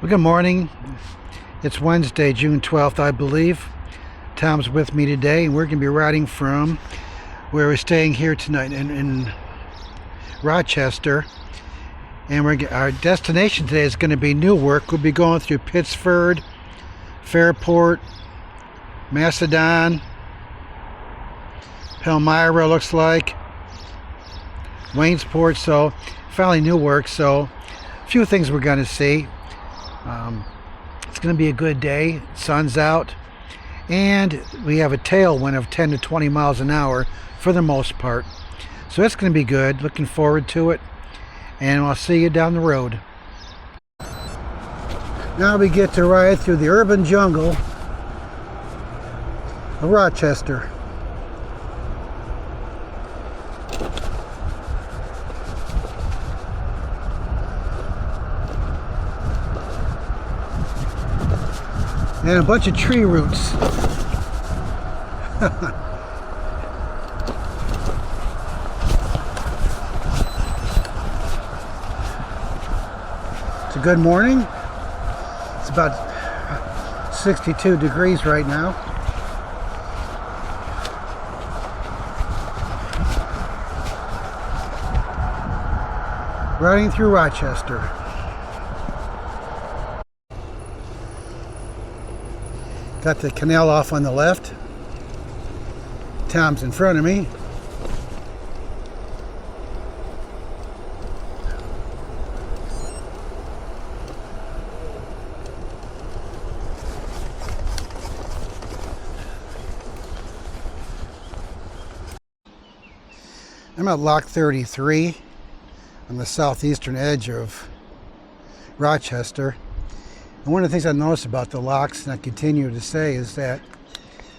Well, good morning. It's Wednesday, June 12th, I believe. Tom's with me today, and we're going to be riding from where we're staying here tonight in Rochester. And our destination today is going to be Newark. We'll be going through Pittsford, Fairport, Macedon, Palmyra looks like, Waynesport, so finally Newark. So a few things we're going to see. It's going to be a good day. Sun's out, and we have a tailwind of 10 to 20 miles an hour for the most part. So it's going to be good. Looking forward to it, and I'll see you down the road. Now we get to ride through the urban jungle of Rochester. And a bunch of tree roots. It's a good morning. It's about 62 degrees right now. Riding through Rochester. Got the canal off on the left. Tom's in front of me. I'm at Lock 33 on the southeastern edge of Rochester. And one of the things I noticed about the locks, and I continue to say, is that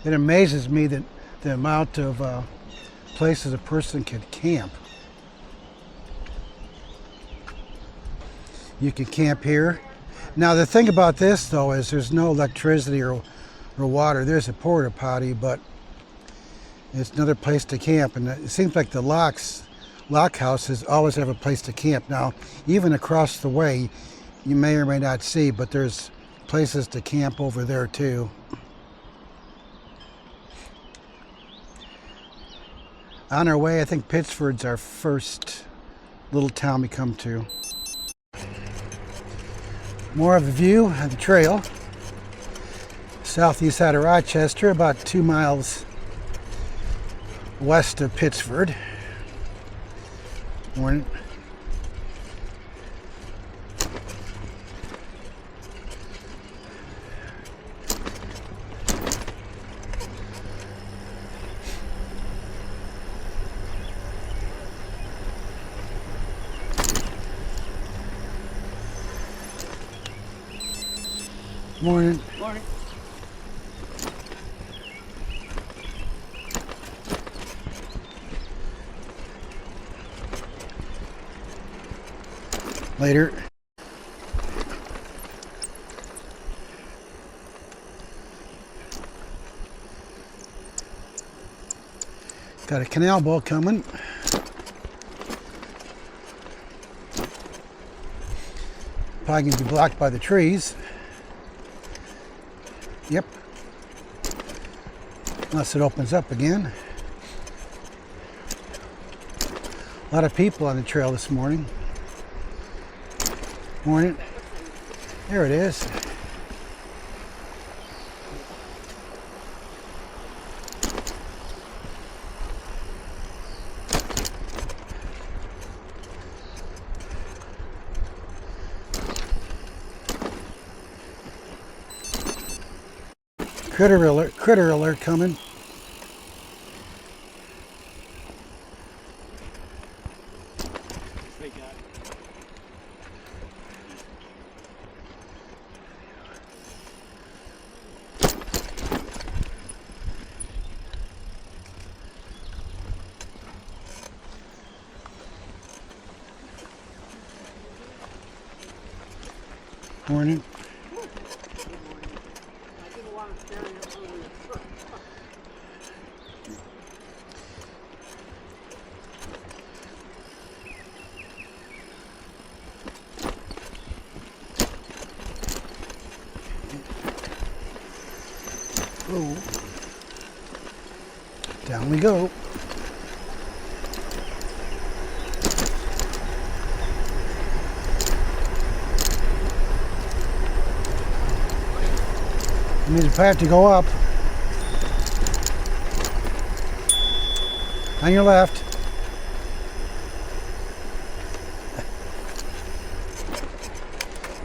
it amazes me that the amount of places a person can camp. You can camp here. Now the thing about this though is there's no electricity or water. There's a porta potty, but it's another place to camp. And it seems like the lock houses always have a place to camp. Now even across the way, you may or may not see, but there's places to camp over there too. On our way, I think Pittsford's our first little town we come to. More of a view of the trail. Southeast side of Rochester, about 2 miles west of Pittsford. Morning. Morning. Morning. Later. Got a canal boat coming. Probably going to be blocked by the trees. Yep. Unless it opens up again. A lot of people on the trail this morning. Morning. There it is. Critter alert coming. Morning. Oh. Down we go. It means I have to go up. On your left.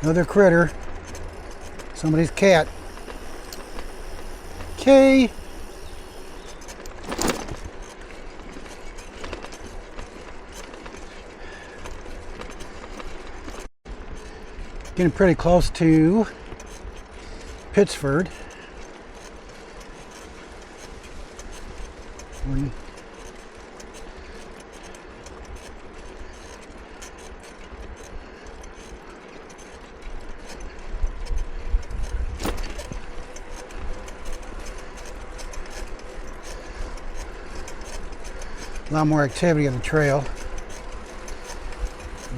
Another critter. Somebody's cat. Okay. Getting pretty close to Pittsford. A lot more activity on the trail.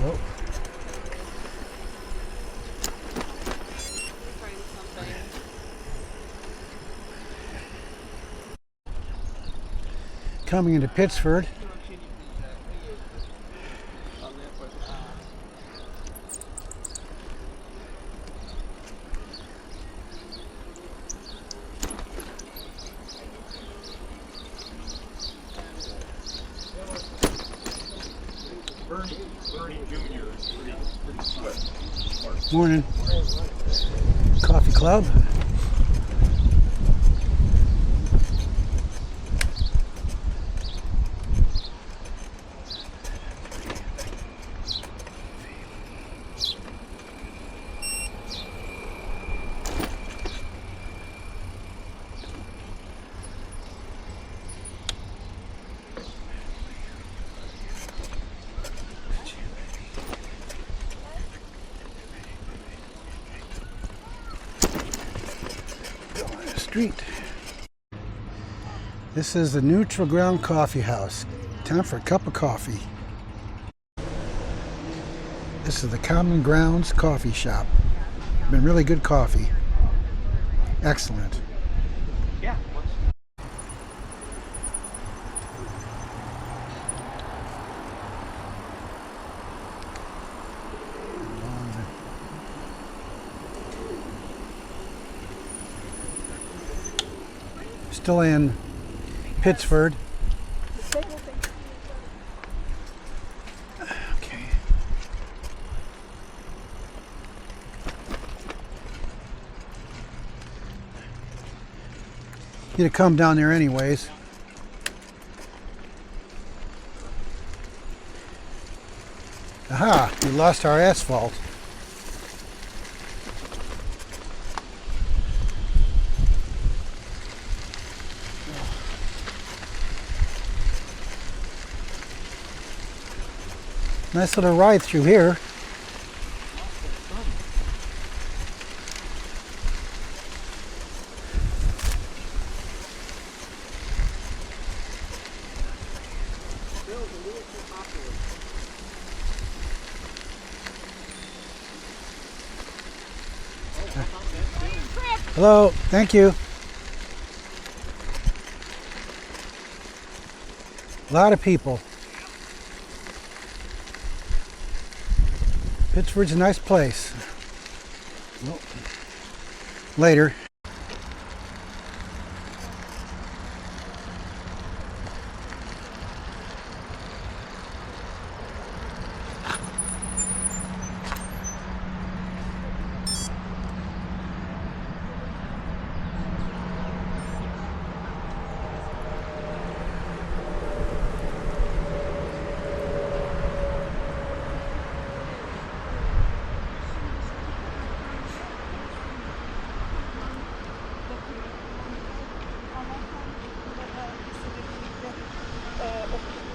Whoa. Coming into Pittsford. Morning. Coffee Club. Street. This is the Neutral Ground Coffee House. Time for a cup of coffee. This is the Common Grounds Coffee Shop. Been really good coffee. Excellent. Yeah. Still in Pittsford. Okay. Need to come down there anyways. Aha, we lost our asphalt. Nice little ride through here. Hello, thank you. A lot of people. Pittsford's a nice place. Well, later.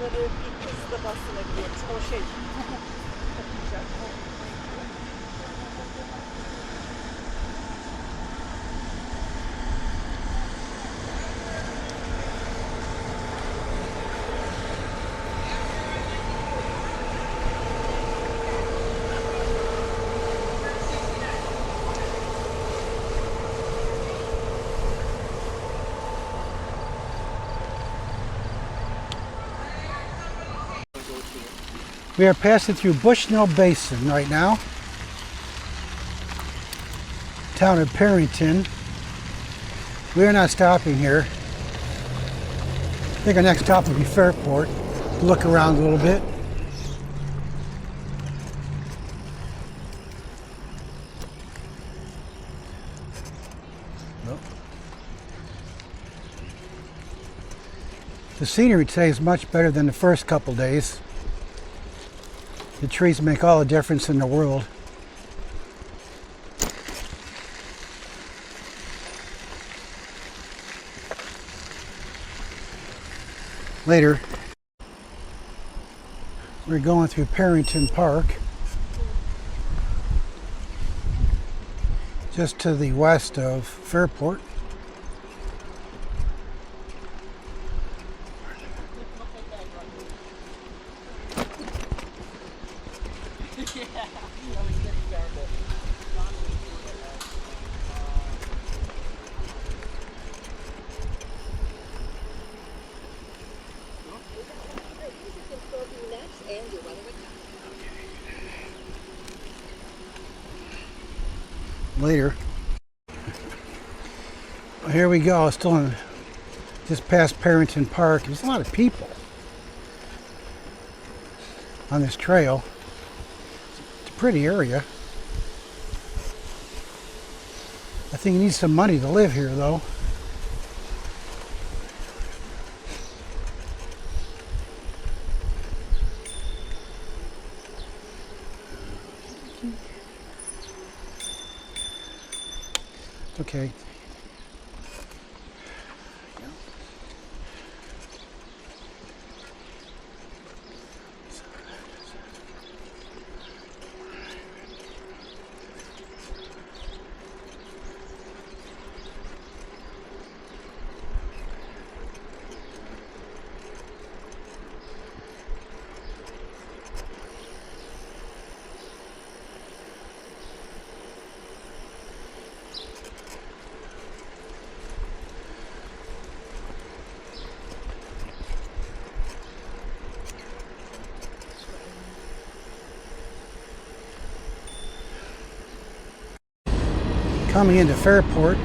Bir kız da basılabilir. O şey. We are passing through Bushnell Basin right now. Town of Perryton. We are not stopping here. I think our next stop will be Fairport. Look around a little bit. The scenery today is much better than the first couple days. The trees make all the difference in the world. Later, we're going through Perryton Park, just to the west of Fairport. Later. Here we go, still in just past Perryton Park. There's a lot of people on this trail. It's a pretty area. I think you need some money to live here though. Okay. Coming into Fairport.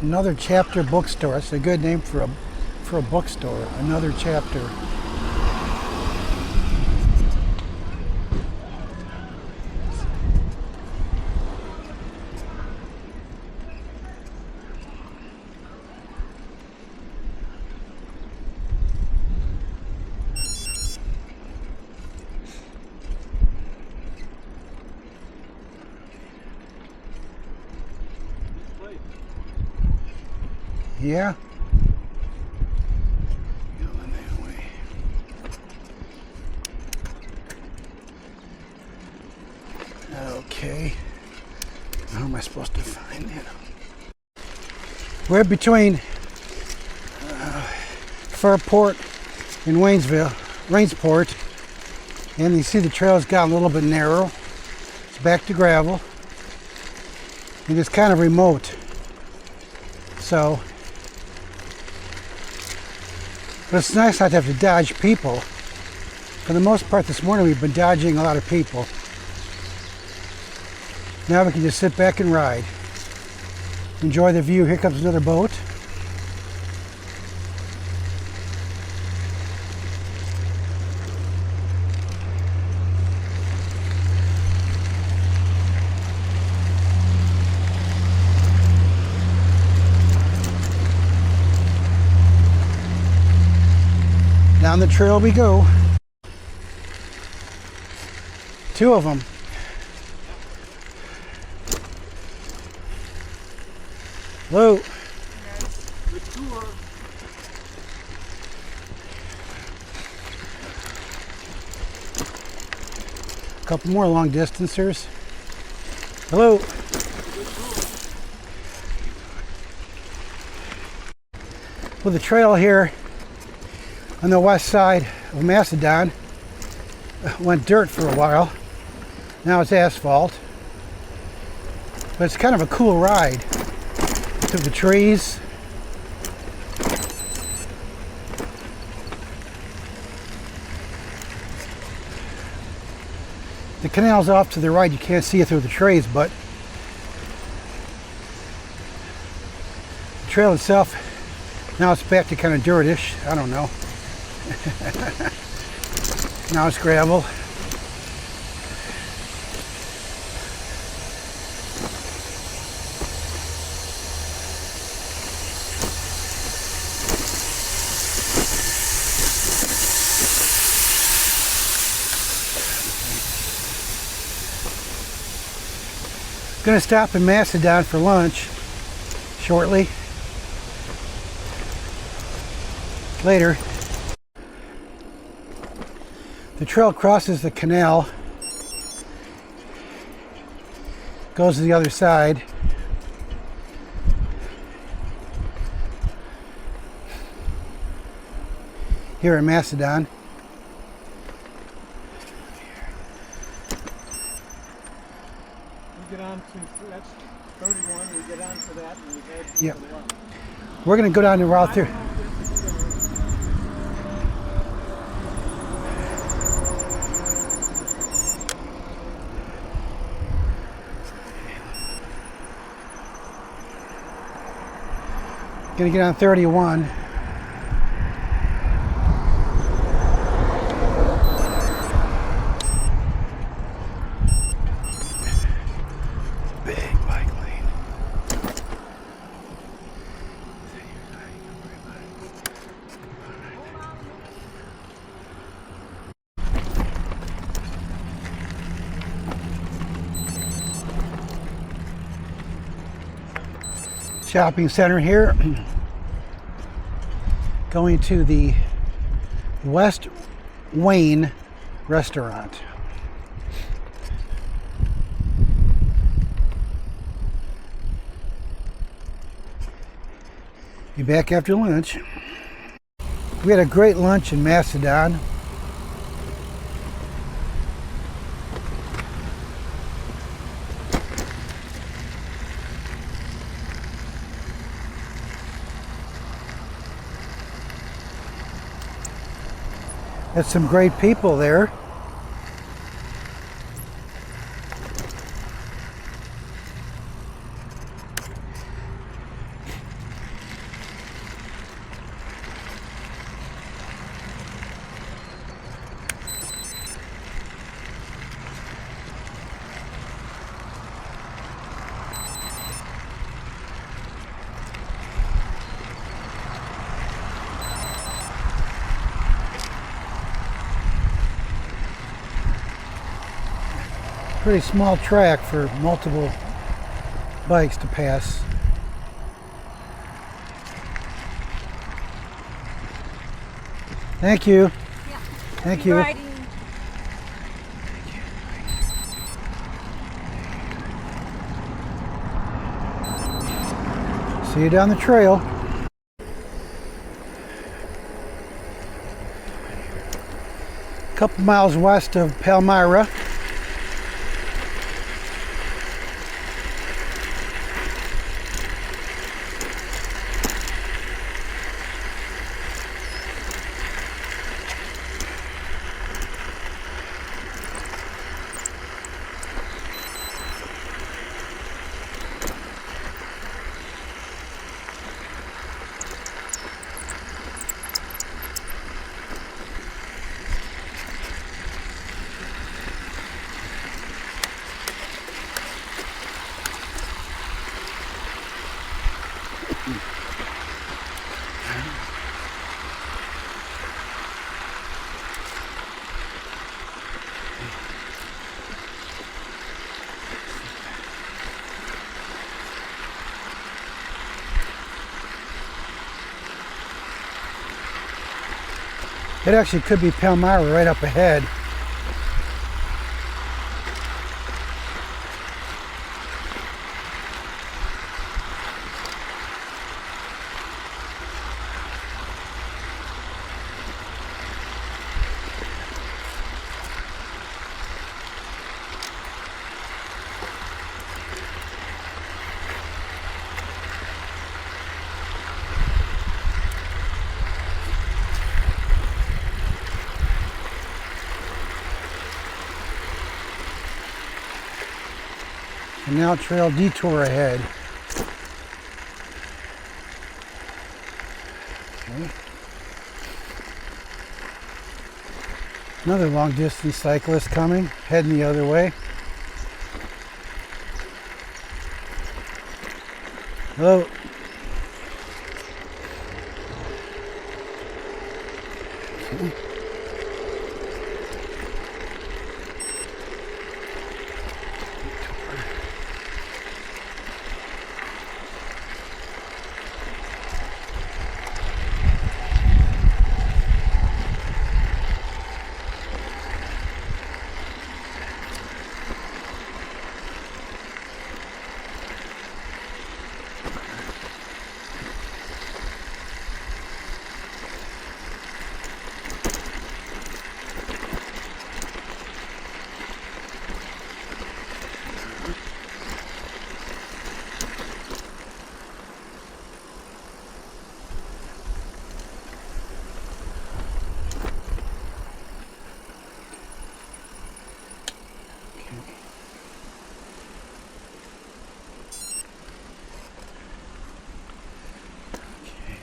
Another Chapter bookstore. That's a good name for a bookstore. Another Chapter. Yeah. Okay. How am I supposed to find it? We're between Fairport and Rainsport, and you see the trail's gotten a little bit narrow. It's back to gravel, and it's kind of remote. So, but it's nice not to have to dodge people. For the most part this morning we've been dodging a lot of people. Now we can just sit back and ride. Enjoy the view. Here comes another boat. Down the trail we go. Two of them. Hello. Good tour. A couple more long distancers. Hello. Well, the trail here on the west side of Macedon went dirt for a while. Now it's asphalt. But it's kind of a cool ride. Through the trees. The canal's off to the right. You can't see it through the trees, but the trail itself, now it's back to kind of dirtish. I don't know. Now it's gravel. Going to stop in Macedon for lunch shortly. Later. The trail crosses the canal, goes to the other side. Here in Macedon. We get on to, that's 31, we get on to that and we head to Yep. the left. We're going to go down the route through. Going to get on 31. Big bike lane. Shopping center here. Going to the West Wayne restaurant. Be back after lunch. We had a great lunch in Macedon. Had some great people there. Pretty small track for multiple bikes to pass. Thank you. Yeah. Thank you. Riding. See you down the trail. A couple miles west of Palmyra. It actually could be Palmyra right up ahead. And now trail detour ahead. Okay. Another long distance cyclist coming, heading the other way. Hello. Okay.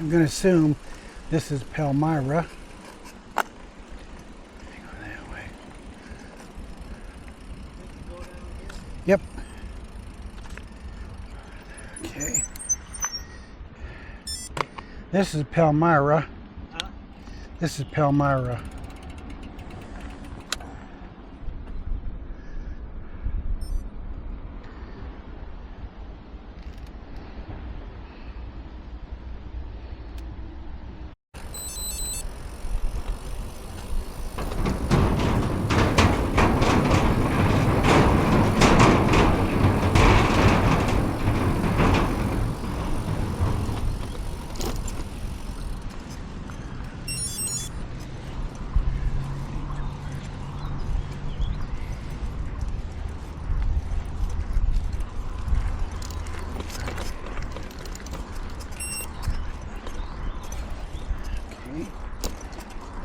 I'm going to assume this is Palmyra. Go that way. Yep. Okay. This is Palmyra. This is Palmyra.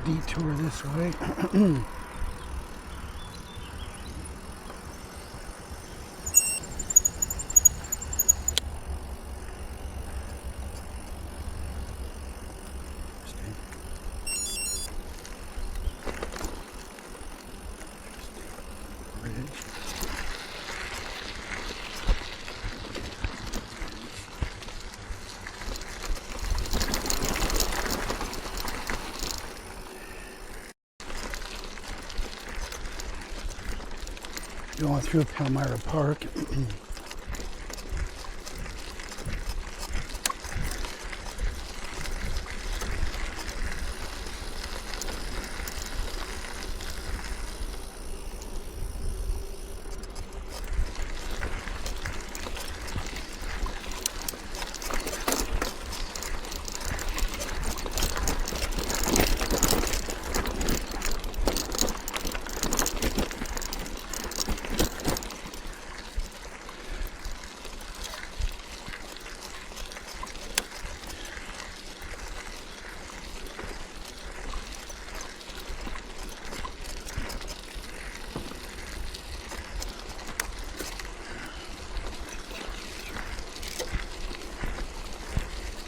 Detour this way. Going through Palmyra Park.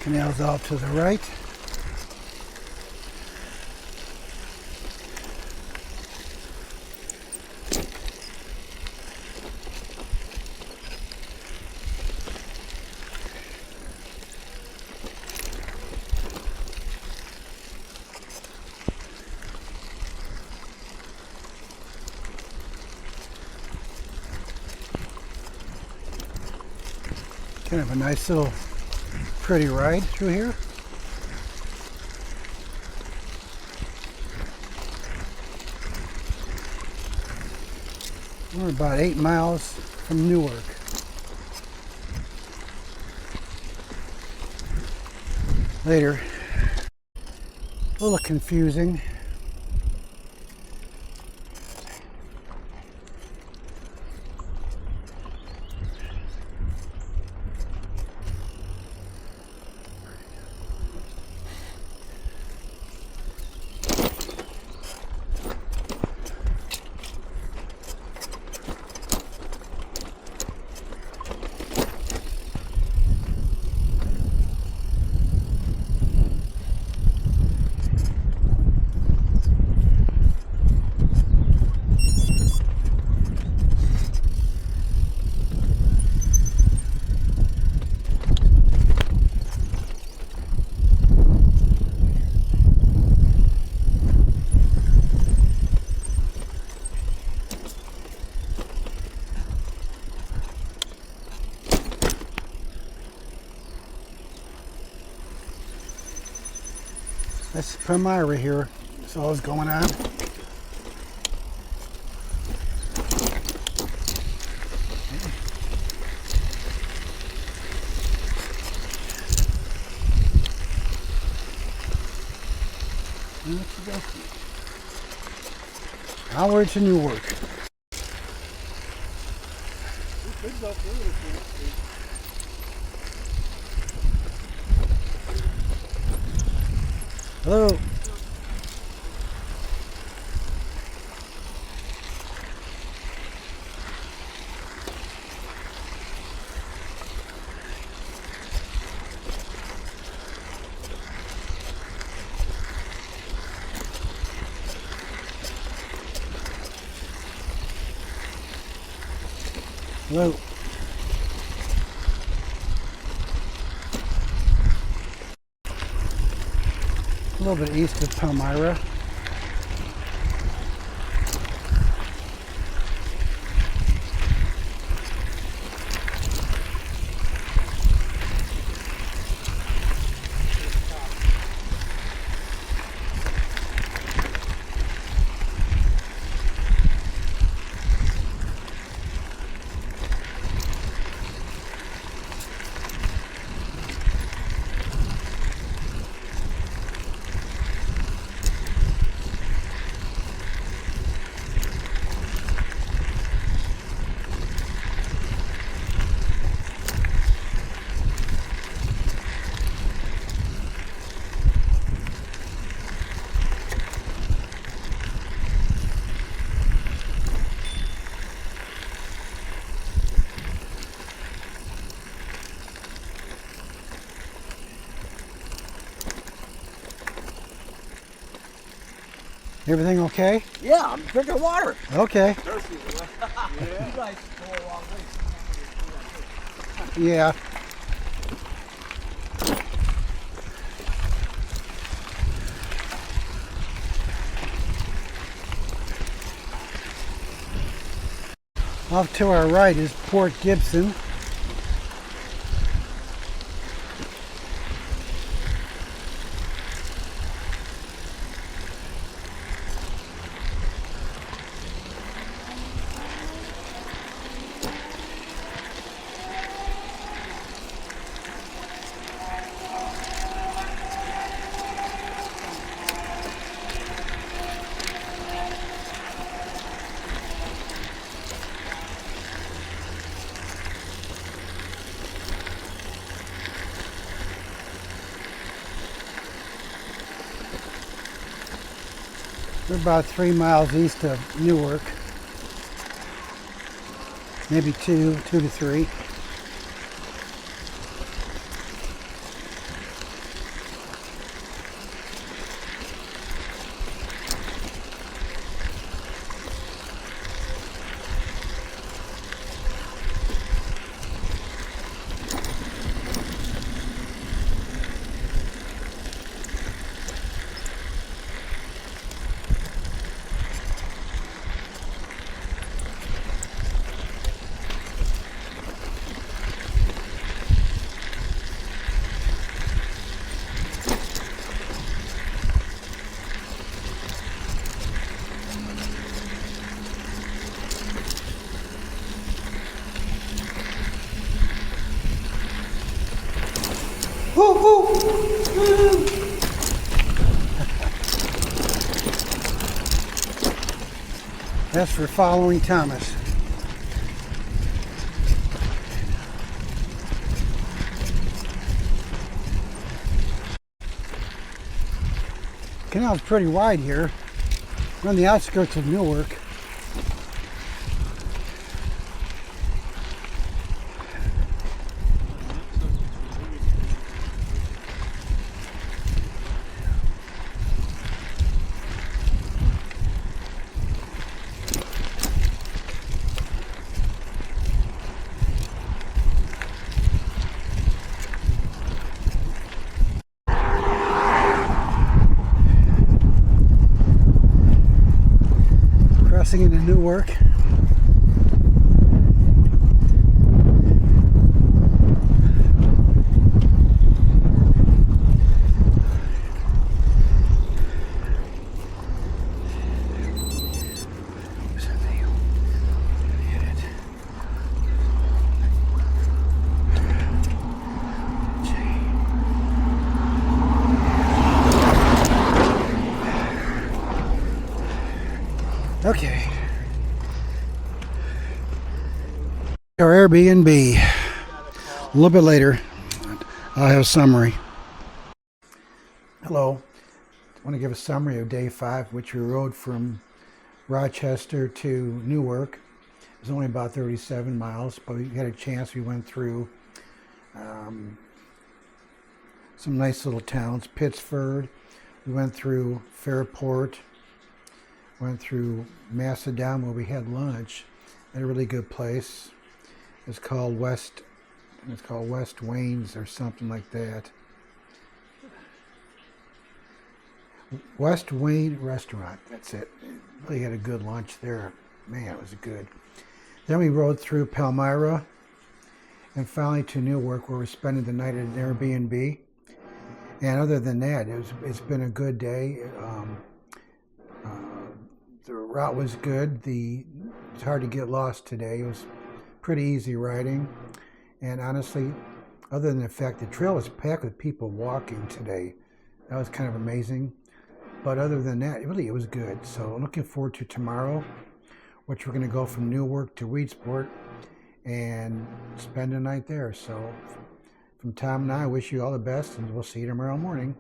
Canal's off to the right. Kind of a nice little pretty ride through here. We're about 8 miles from Newark. Later, a little confusing. That's Palmyra here. That's all that's going on. Onward to Newark. Hello. Hello. A little bit east of Palmyra. Everything okay? Yeah, I'm drinking water. Okay. You guys go a long way. Yeah. Off to our right is Port Gibson. We're about 3 miles east of Newark. Maybe two to three. That's for following Thomas. Canal's pretty wide here. We're on the outskirts of Newark. Crossing into Newark. Okay. Our Airbnb. A little bit later, I'll have a summary. Hello. I want to give a summary of day 5, which we rode from Rochester to Newark. It was only about 37 miles, but we had a chance. We went through some nice little towns. Pittsford. We went through Fairport. Went through Macedon where we had lunch at a really good place. It's called West Wayne's or something like that. West Wayne Restaurant, that's it. Really had a good lunch there. Man, it was good. Then we rode through Palmyra and finally to Newark where we're spending the night at an Airbnb. And other than that, it's been a good day. The route was good. It's hard to get lost today. It was pretty easy riding. And honestly, other than the fact the trail was packed with people walking today, that was kind of amazing. But other than that, it was good. So I'm looking forward to tomorrow, which we're going to go from Newark to Weedsport and spend the night there. So from Tom and I wish you all the best, and we'll see you tomorrow morning.